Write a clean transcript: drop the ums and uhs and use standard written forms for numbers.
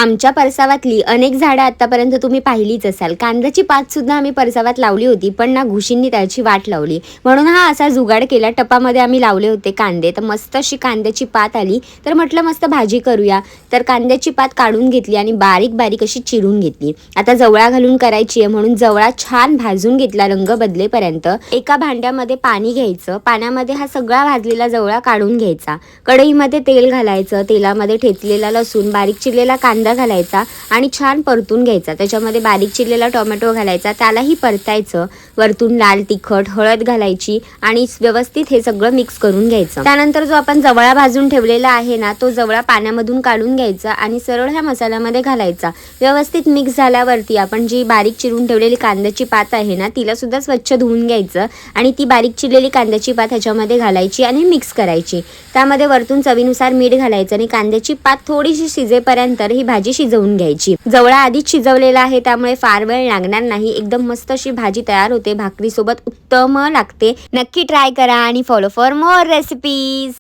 आमच्या परसावातली अनेक झाडं आतापर्यंत तुम्ही पाहिलीच असाल. कांद्याची पात सुद्धा आम्ही परसावात लावली होती, पण ना घुशींनी त्याची वाट लावली. म्हणून हा असा जुगाड केला. टपामध्ये आम्ही लावले होते कांदे, तर मस्त अशी कांद्याची पात आली. तर म्हटलं मस्त भाजी करूया. तर कांद्याची पात काढून घेतली आणि बारीक बारीक अशी चिरून घेतली. आता जवळा घालून करायची आहे, म्हणून जवळा छान भाजून घेतला रंग बदलेपर्यंत. एका भांड्यामध्ये पाणी घ्यायचं, पाण्यामध्ये हा सगळा भाजलेला जवळा काढून घ्यायचा. कढईमध्ये तेल घालायचं, तेलामध्ये ठेचलेला लसूण, बारीक चिरलेला कांदा घालायचा आणि छान परतून घ्यायचा. त्याच्यामध्ये बारीक चिरलेला टोमॅटो घालायचा, त्यालाही परतायचं. वरतून लाल तिखट, हळद घालायची आणि व्यवस्थित हे सगळं मिक्स करून घ्यायचं. त्यानंतर जो आपण जवळा भाजून ठेवलेला आहे ना, तो जवळा पाण्यामधून काढून घ्यायचा आणि सरळ ह्या मसाल्यामध्ये घालायचा. व्यवस्थित मिक्स झाल्यावरती आपण जी बारीक चिरून ठेवलेली कांद्याची पात आहे ना, तिला सुद्धा स्वच्छ धुवून घ्यायचं आणि ती बारीक चिरलेली कांद्याची पात ह्याच्यामध्ये घालायची आणि मिक्स करायची. त्यामध्ये वरतून चवीनुसार मीठ घालायचं आणि कांद्याची पात थोडीशी शिजेपर्यंत ही भाजी शिजवून घ्यायची. जवळा आधीच शिजवलेला आहे, त्यामुळे फार वेळ लागणार नाही. एकदम मस्त अशी भाजी तयार होते. भाकरी सोबत उत्तम लागते. नक्की ट्राय करा आणि फॉलो फॉर मोर रेसिपीज.